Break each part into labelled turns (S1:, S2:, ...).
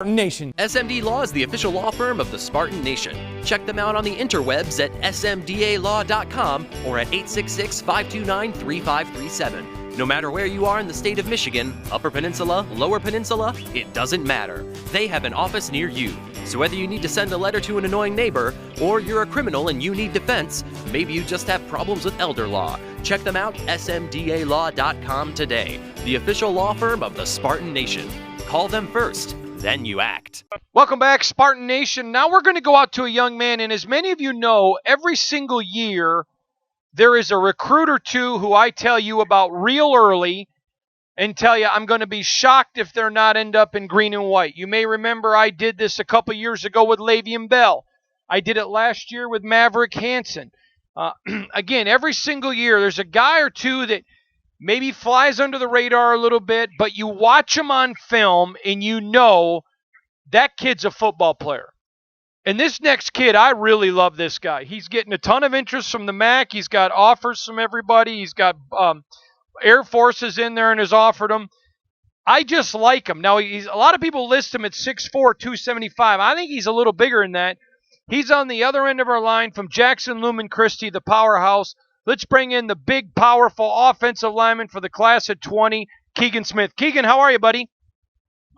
S1: Nation.
S2: SMD Law is the official law firm of the Spartan Nation. Check them out on the interwebs at smdalaw.com or at 866-529-3537. No matter where you are in the state of Michigan, Upper Peninsula, Lower Peninsula, it doesn't matter. They have an office near you. So whether you need to send a letter to an annoying neighbor, or you're a criminal and you need defense, maybe you just have problems with elder law, check them out, smdalaw.com today. The official law firm of the Spartan Nation. Call them first. Then you act.
S3: Welcome back, Spartan Nation. Now we're going to go out to a young man, and as many of you know, every single year there is a recruit or two who I tell you about real early and tell you I'm going to be shocked if they're not end up in green and white. You may remember I did this a couple years ago with Le'Veon Bell. I did it last year with Maverick Hansen. Again, every single year there's a guy or two that maybe flies under the radar a little bit, but you watch him on film and you know that kid's a football player. And this next kid, I really love this guy. He's getting a ton of interest from the MAC. He's got offers from everybody. He's got Air Forces in there and has offered him. I just like him. Now, a lot of people list him at 6'4", 275. I think he's a little bigger than that. He's on the other end of our line from Jackson Lumen Christi, the powerhouse. Let's bring in the big, powerful offensive lineman for the class of 20, Keegan Smith. Keegan, how are you, buddy?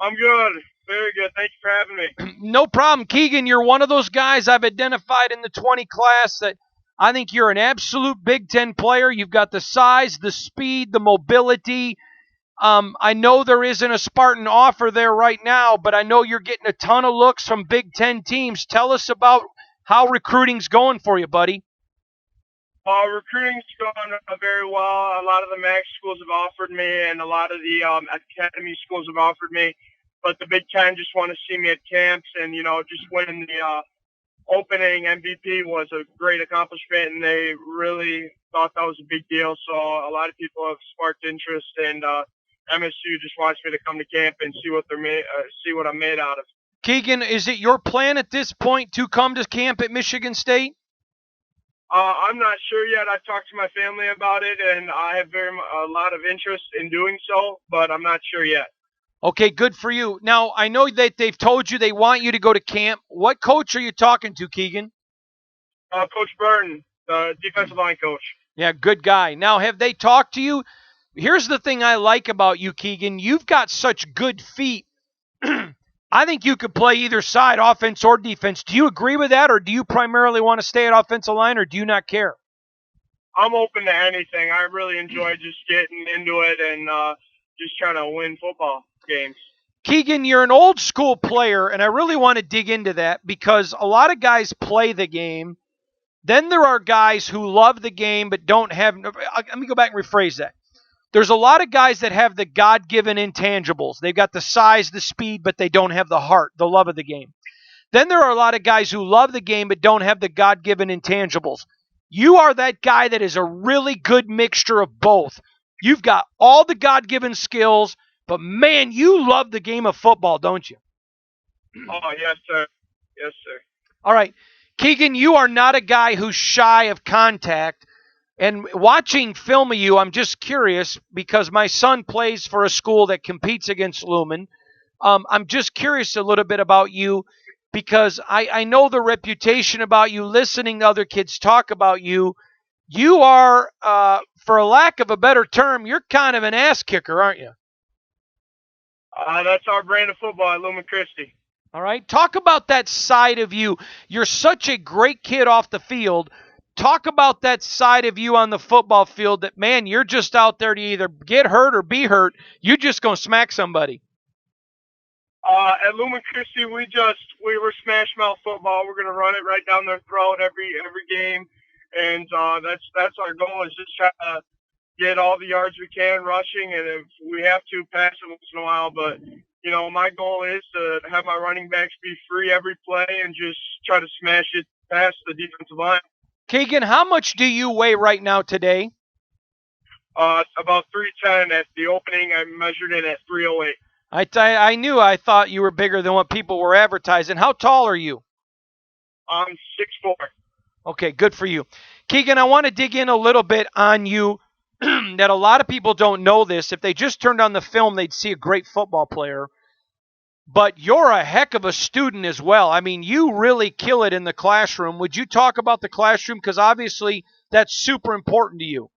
S4: I'm good. Very good. Thank you for having me.
S3: No problem. Keegan, you're one of those guys I've identified in the 20 class that I think you're an absolute Big Ten player. You've got the size, the speed, the mobility. I know there isn't a Spartan offer there right now, but I know you're getting a ton of looks from Big Ten teams. Tell us about how recruiting's going for you, buddy.
S4: Recruiting's gone very well. A lot of the MAC schools have offered me, and a lot of the academy schools have offered me. But the Big Ten just want to see me at camps, and just winning the opening MVP was a great accomplishment, and they really thought that was a big deal. So a lot of people have sparked interest, and MSU just wants me to come to camp and see what I'm made out of.
S3: Keegan, is it your plan at this point to come to camp at Michigan State?
S4: I'm not sure yet. I've talked to my family about it, and I have a lot of interest in doing so, but I'm not sure yet.
S3: Okay, good for you. Now, I know that they've told you they want you to go to camp. What coach are you talking to, Keegan?
S4: Coach Burton, the defensive line coach.
S3: Yeah, good guy. Now, have they talked to you? Here's the thing I like about you, Keegan. You've got such good feet. I think you could play either side, offense or defense. Do you agree with that, or do you primarily want to stay at offensive line, or do you not care?
S4: I'm open to anything. I really enjoy just getting into it and just trying to win football games.
S3: Keegan, you're an old school player, and I really want to dig into that because a lot of guys play the game. Then there are guys who love the game but don't have – let me go back and rephrase that. There's a lot of guys that have the God-given intangibles. They've got the size, the speed, but they don't have the heart, the love of the game. Then there are a lot of guys who love the game but don't have the God-given intangibles. You are that guy that is a really good mixture of both. You've got all the God-given skills, but, man, you love the game of football, don't you?
S4: Oh, yes, sir. Yes, sir.
S3: All right. Keegan, you are not a guy who's shy of contact. And watching film of you, I'm just curious because my son plays for a school that competes against Lumen. I'm just curious a little bit about you because I know the reputation about you, listening to other kids talk about you. You are, for a lack of a better term, you're kind of an ass kicker, aren't you?
S4: That's our brand of football at Lumen Christi.
S3: All right. Talk about that side of you. You're such a great kid off the field. Talk about that side of you on the football field that, man, you're just out there to either get hurt or be hurt. You're just going to smack somebody.
S4: At Lumen Christi, we were smash mouth football. We're going to run it right down their throat every game. And that's our goal, is just try to get all the yards we can rushing. And if we have to, pass it once in a while. But, my goal is to have my running backs be free every play and just try to smash it past the defensive line.
S3: Keegan, how much do you weigh right now today?
S4: About 310. At the opening, I measured it at 308.
S3: I thought you were bigger than what people were advertising. How tall are you?
S4: I'm 6'4".
S3: Okay, good for you. Keegan, I want to dig in a little bit on you that a lot of people don't know this. If they just turned on the film, they'd see a great football player. but you're a heck of a student as well. I mean, you really kill it in the classroom. Would you talk about the classroom? Because obviously that's super important to you.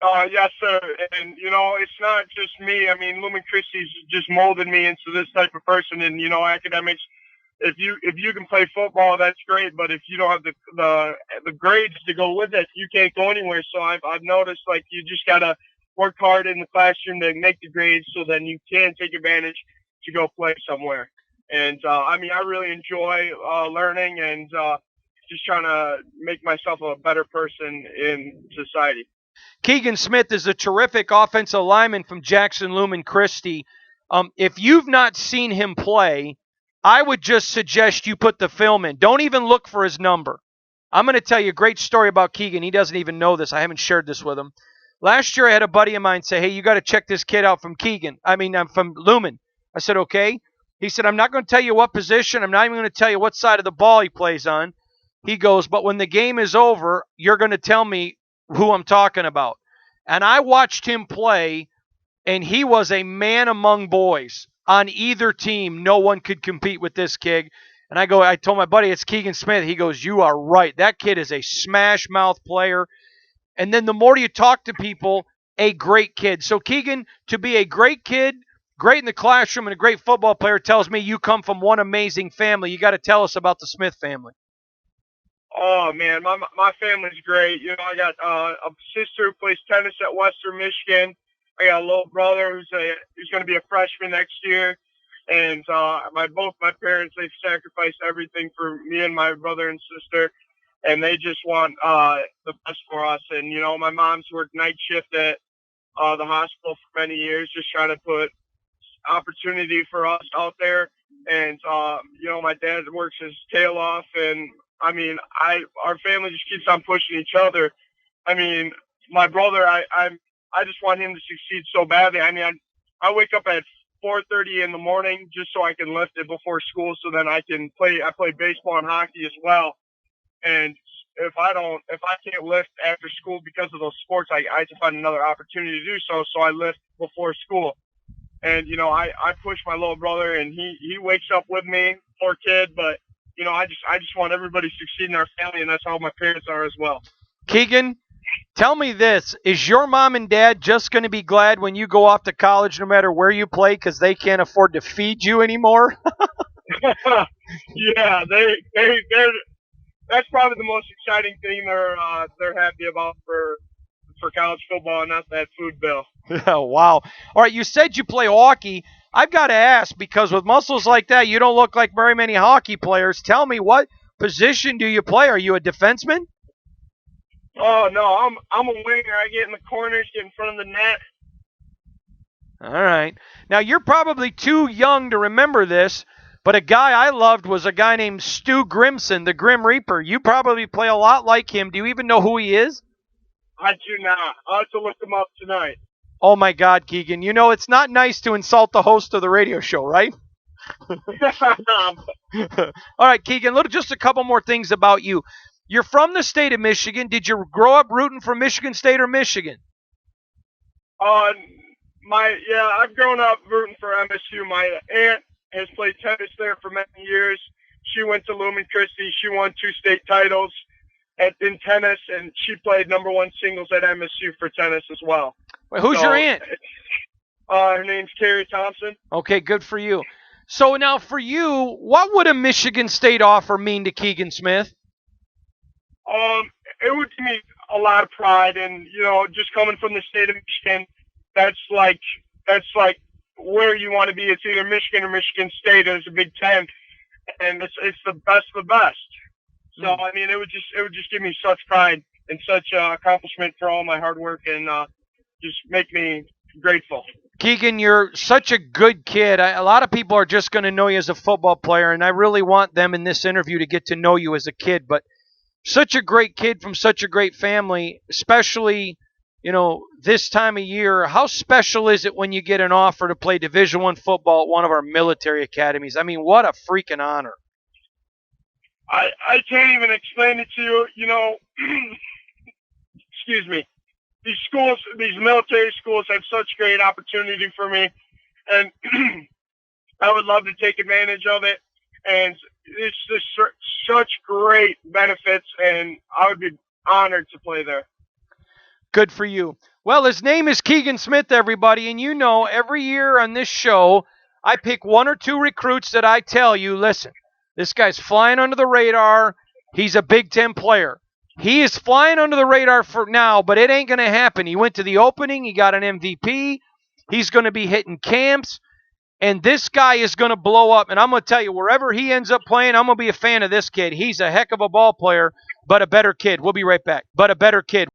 S4: Yes, sir. And it's not just me. I mean, Lumen Christie's just molded me into this type of person. And academics. If you can play football, that's great. But if you don't have the grades to go with it, you can't go anywhere. So I've noticed like you just gotta work hard in the classroom to make the grades, so then you can take advantage to go play somewhere. And I mean, I really enjoy learning and just trying to make myself a better person in society.
S3: Keegan Smith is a terrific offensive lineman from Jackson Lumen Christie. If you've not seen him play, I would just suggest you put the film in. Don't even look for his number. I'm going to tell you a great story about Keegan. He doesn't even know this. I haven't shared this with him. Last year, I had a buddy of mine say, hey, you got to check this kid out from from Lumen. I said, okay. He said, I'm not going to tell you what position. I'm not even going to tell you what side of the ball he plays on. He goes, but when the game is over, you're going to tell me who I'm talking about. And I watched him play, and he was a man among boys. On either team, no one could compete with this kid. And I told my buddy, it's Keegan Smith. He goes, you are right. That kid is a smash mouth player. And then the more you talk to people, a great kid. So Keegan, to be a great kid, great in the classroom, and a great football player tells me you come from one amazing family. You got to tell us about the Smith family.
S4: Oh man, my family's great. I got a sister who plays tennis at Western Michigan. I got a little brother who's going to be a freshman next year, and both my parents, they've sacrificed everything for me and my brother and sister, and they just want the best for us. And my mom's worked night shift at the hospital for many years, just trying to put opportunity for us out there. And my dad works his tail off, and I mean, our family just keeps on pushing each other. I mean, my brother, I just want him to succeed so badly. I mean, I wake up at 4:30 in the morning just so I can lift it before school, so then I can play. I play baseball and hockey as well. And if I can't lift after school because of those sports, I have to find another opportunity to do so. So I lift before school. And I push my little brother, and he wakes up with me, poor kid. But I just want everybody to succeed in our family, and that's how my parents are as well.
S3: Keegan, tell me this. Is your mom and dad just going to be glad when you go off to college no matter where you play because they can't afford to feed you anymore?
S4: Yeah, that's probably the most exciting thing they're happy about for college football, and that's that food bill.
S3: Oh, wow. All right, you said you play hockey. I've got to ask, because with muscles like that, you don't look like very many hockey players. Tell me, what position do you play? Are you a defenseman?
S4: Oh, no, I'm a winger. I get in the corners, get in front of the net.
S3: All right. Now, you're probably too young to remember this, but a guy I loved was a guy named Stu Grimson, the Grim Reaper. You probably play a lot like him. Do you even know who he is?
S4: I do not. I'll have to look him up tonight.
S3: Oh, my God, Keegan. It's not nice to insult the host of the radio show, right? All right, Keegan, just a couple more things about you. You're from the state of Michigan. Did you grow up rooting for Michigan State or Michigan?
S4: I've grown up rooting for MSU. My aunt has played tennis there for many years. She went to Lumen Christie. She won 2 state titles in tennis, and she played number 1 singles at MSU for tennis as well.
S3: Wait, who's your aunt?
S4: Her name's Carrie Thompson.
S3: Okay, good for you. So now for you, what would a Michigan State offer mean to Keegan Smith?
S4: It would give me a lot of pride, and just coming from the state of Michigan, that's like where you want to be. It's either Michigan or Michigan State as a Big Ten, and it's the best of the best. So I mean, it would just give me such pride and such accomplishment for all my hard work, and just make me grateful.
S3: Keegan, you're such a good kid. A lot of people are just going to know you as a football player, and I really want them in this interview to get to know you as a kid. But such a great kid from such a great family, especially, this time of year. How special is it when you get an offer to play Division I football at one of our military academies? I mean, what a freaking honor.
S4: I can't even explain it to you. Excuse me. These military schools have such great opportunity for me. And I would love to take advantage of it. And it's just such great benefits, and I would be honored to play there.
S3: Good for you. Well, his name is Keegan Smith, everybody, and you know every year on this show, I pick one or two recruits that I tell you, listen, this guy's flying under the radar. He's a Big Ten player. He is flying under the radar for now, but it ain't going to happen. He went to the opening. He got an MVP. He's going to be hitting camps. And this guy is going to blow up. And I'm going to tell you, wherever he ends up playing, I'm going to be a fan of this kid. He's a heck of a ball player, but a better kid. We'll be right back. But a better kid.